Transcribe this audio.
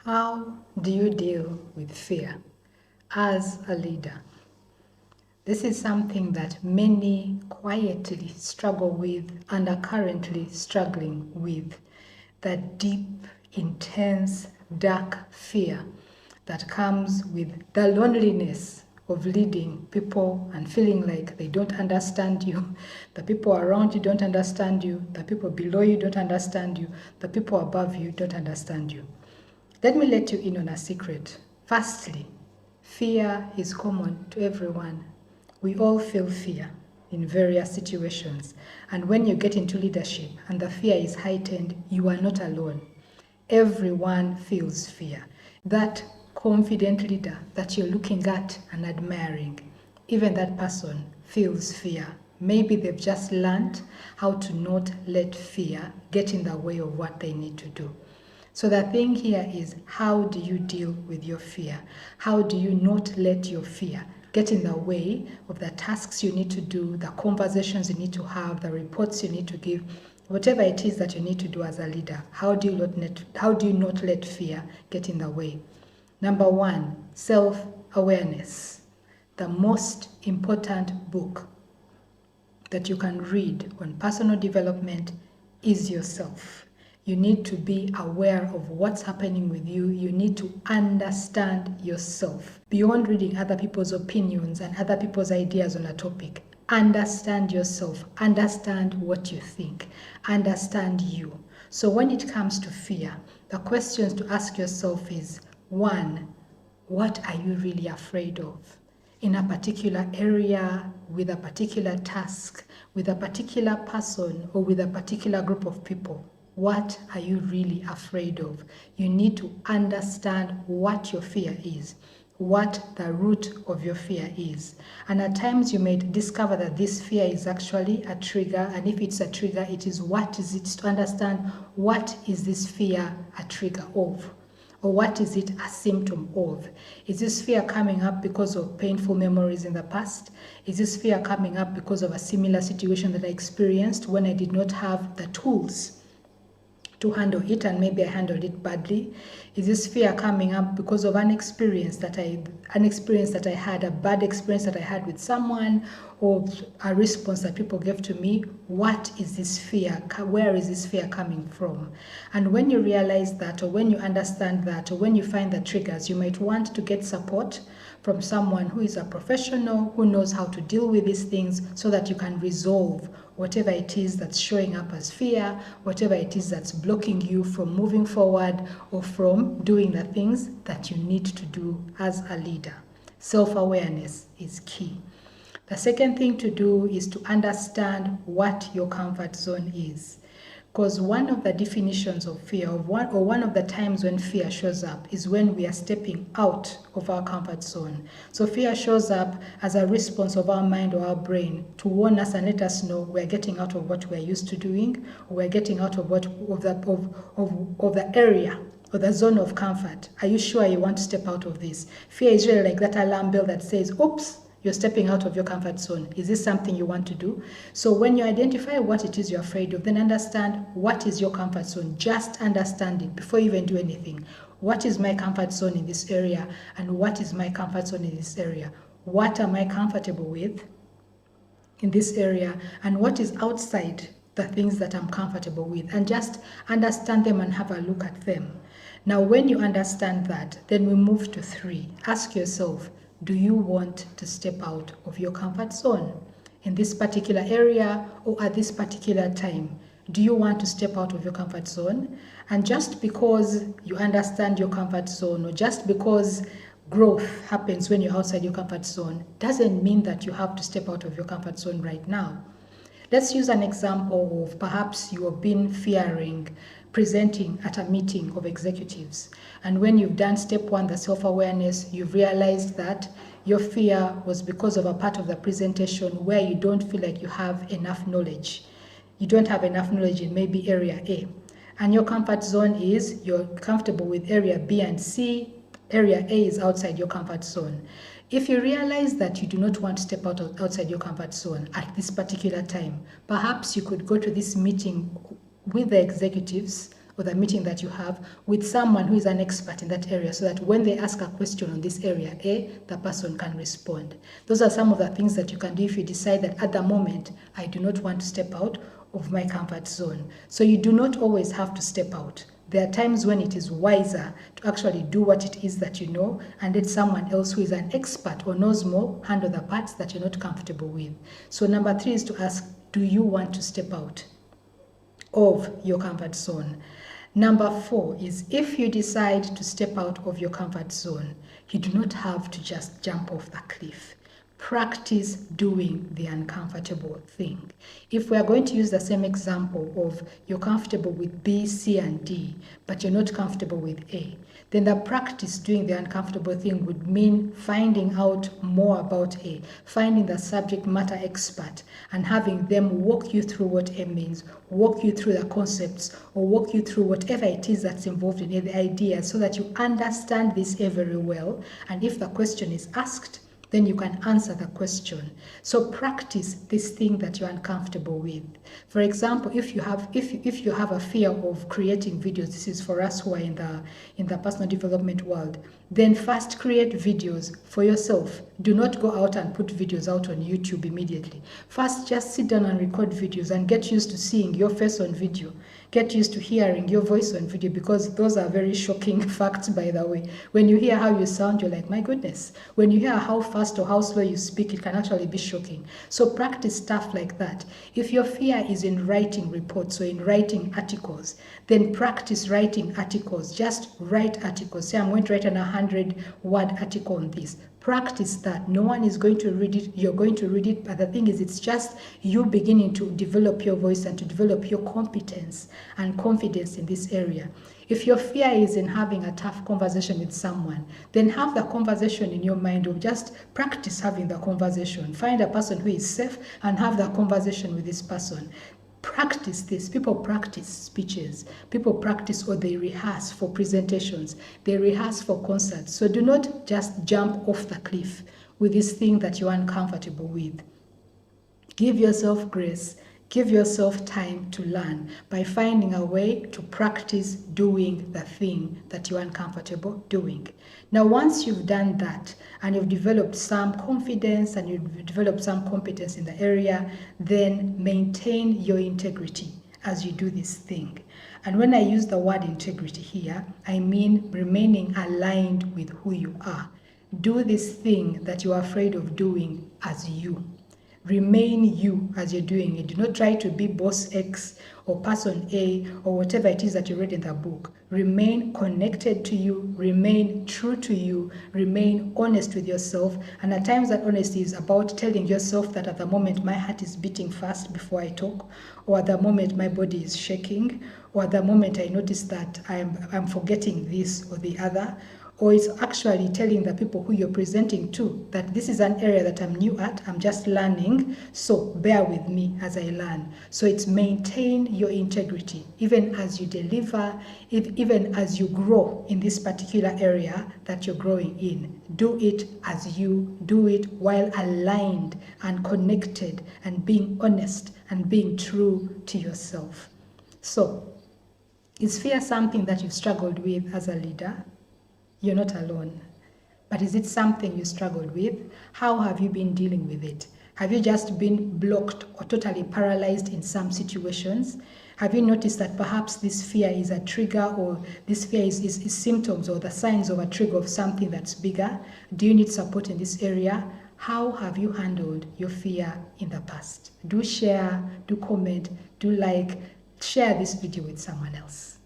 How do you deal with fear as a leader? This is something that many quietly struggle with and are currently struggling with. That deep, intense, dark fear that comes with the loneliness of leading people and feeling like they don't understand you. The people around you don't understand you. The people below you don't understand you. The people above you don't understand you. Let me let you in on a secret. Firstly, fear is common to everyone. We all feel fear in various situations. And when you get into leadership and the fear is heightened, you are not alone. Everyone feels fear. That confident leader that you're looking at and admiring, even that person feels fear. Maybe they've just learned how to not let fear get in the way of what they need to do. So the thing here is, how do you deal with your fear? How do you not let your fear get in the way of the tasks you need to do, the conversations you need to have, the reports you need to give, whatever it is that you need to do as a leader? How do you not let fear get in the way? Number one, self-awareness. The most important book that you can read on personal development is yourself. You need to be aware of what's happening with you. You need to understand yourself. Beyond reading other people's opinions and other people's ideas on a topic, understand yourself. Understand what you think. Understand you. So when it comes to fear, the questions to ask yourself is, one, what are you really afraid of? In a particular area, with a particular task, with a particular person, or with a particular group of people. What are you really afraid of? You need to understand what your fear is, what the root of your fear is. And at times you may discover that this fear is actually a trigger, and if it's a trigger, it is what is it, to understand what is this fear a trigger of. Or what is it a symptom of? Is this fear coming up because of painful memories in the past? Is this fear coming up because of a similar situation that I experienced when I did not have the tools to handle it, and maybe I handled it badly? Is this fear coming up because of an experience that I had, a bad experience that I had with someone, or a response that people gave to me? What is this fear? Where is this fear coming from? And when you realize that, or when you understand that, or when you find the triggers, you might want to get support from someone who is a professional, who knows how to deal with these things, so that you can resolve whatever it is that's showing up as fear, whatever it is that's blocking you from moving forward or from doing the things that you need to do as a leader. Self-awareness is key. The second thing to do is to understand what your comfort zone is. Because one of the definitions of fear, one of the times when fear shows up, is when we are stepping out of our comfort zone. So fear shows up as a response of our mind or our brain to warn us and let us know we're getting out of what we're used to doing, or we're getting out of the area or the zone of comfort. Are you sure you want to step out of this? Fear is really like that alarm bell that says, oops, you're stepping out of your comfort zone. Is this something you want to do? So when you identify what it is you're afraid of, then understand what is your comfort zone. Just understand it before you even do anything. What is my comfort zone in this area? And what is my comfort zone in this area? What am I comfortable with in this area? And what is outside the things that I'm comfortable with? And just understand them and have a look at them. Now, when you understand that, then we move to 3. Ask yourself, do you want to step out of your comfort zone in this particular area or at this particular time? Do you want to step out of your comfort zone? And just because you understand your comfort zone, or just because growth happens when you're outside your comfort zone, doesn't mean that you have to step out of your comfort zone right now. Let's use an example of perhaps you have been fearing presenting at a meeting of executives. And when you've done step 1, the self-awareness, you've realized that your fear was because of a part of the presentation where you don't feel like you have enough knowledge. You don't have enough knowledge in maybe area A. And your comfort zone is you're comfortable with area B and C. Area A is outside your comfort zone. If you realize that you do not want to step outside your comfort zone at this particular time, perhaps you could go to this meeting with the executives or the meeting that you have with someone who is an expert in that area, so that when they ask a question on this area A, the person can respond. Those are some of the things that you can do if you decide that at the moment, I do not want to step out of my comfort zone. So you do not always have to step out. There are times when it is wiser to actually do what it is that you know and let someone else who is an expert or knows more handle the parts that you're not comfortable with. So number 3 is to ask, do you want to step out of your comfort zone? Number 4 is, if you decide to step out of your comfort zone, you do not have to just jump off the cliff. Practice doing the uncomfortable thing. If we are going to use the same example of you're comfortable with B, C, and D, but you're not comfortable with A, then the practice doing the uncomfortable thing would mean finding out more about A, finding the subject matter expert, and having them walk you through what A means, walk you through the concepts, or walk you through whatever it is that's involved in the idea, so that you understand this A very well. And if the question is asked, then you can answer the question. So practice this thing that you're uncomfortable with. For example, if you have a fear of creating videos, this is for us who are in the personal development world, then first create videos for yourself. Do not go out and put videos out on YouTube immediately. First, just sit down and record videos and get used to seeing your face on video. Get used to hearing your voice on video, because those are very shocking facts, by the way. When you hear how you sound, you're like, my goodness. When you hear how fast or how slow you speak, it can actually be shocking. So practice stuff like that. If your fear is in writing reports or in writing articles, then practice writing articles. Just write articles. Say, I'm going to write an 100-word article on this. Practice that. No one is going to read it. You're going to read it. But the thing is, it's just you beginning to develop your voice and to develop your competence and confidence in this area. If your fear is in having a tough conversation with someone, then have the conversation in your mind, or just practice having the conversation. Find a person who is safe and have the conversation with this person. Practice this. People practice speeches. People practice, or they rehearse for presentations. They rehearse for concerts. So do not just jump off the cliff with this thing that you're uncomfortable with. Give yourself grace. Give yourself time to learn by finding a way to practice doing the thing that you're uncomfortable doing. Now, once you've done that and you've developed some confidence and you've developed some competence in the area, then maintain your integrity as you do this thing. And when I use the word integrity here, I mean remaining aligned with who you are. Do this thing that you're afraid of doing as you. Remain you as you're doing it. Do not try to be boss X or person A or whatever it is that you read in the book. Remain connected to you. Remain true to you. Remain honest with yourself. And at times that honesty is about telling yourself that at the moment my heart is beating fast before I talk, or at the moment my body is shaking, or at the moment I notice that I'm forgetting this or the other. Or it's actually telling the people who you're presenting to that this is an area that I'm new at, I'm just learning, so bear with me as I learn. So it's maintain your integrity, even as you deliver, even as you grow in this particular area that you're growing in. Do it as you do it, while aligned and connected and being honest and being true to yourself. So, is fear something that you've struggled with as a leader? You're not alone. But is it something you struggled with? How have you been dealing with it? Have you just been blocked or totally paralyzed in some situations? Have you noticed that perhaps this fear is a trigger, or this fear is symptoms or the signs of a trigger of something that's bigger? Do you need support in this area? How have you handled your fear in the past? Do share, do comment, do like, share this video with someone else.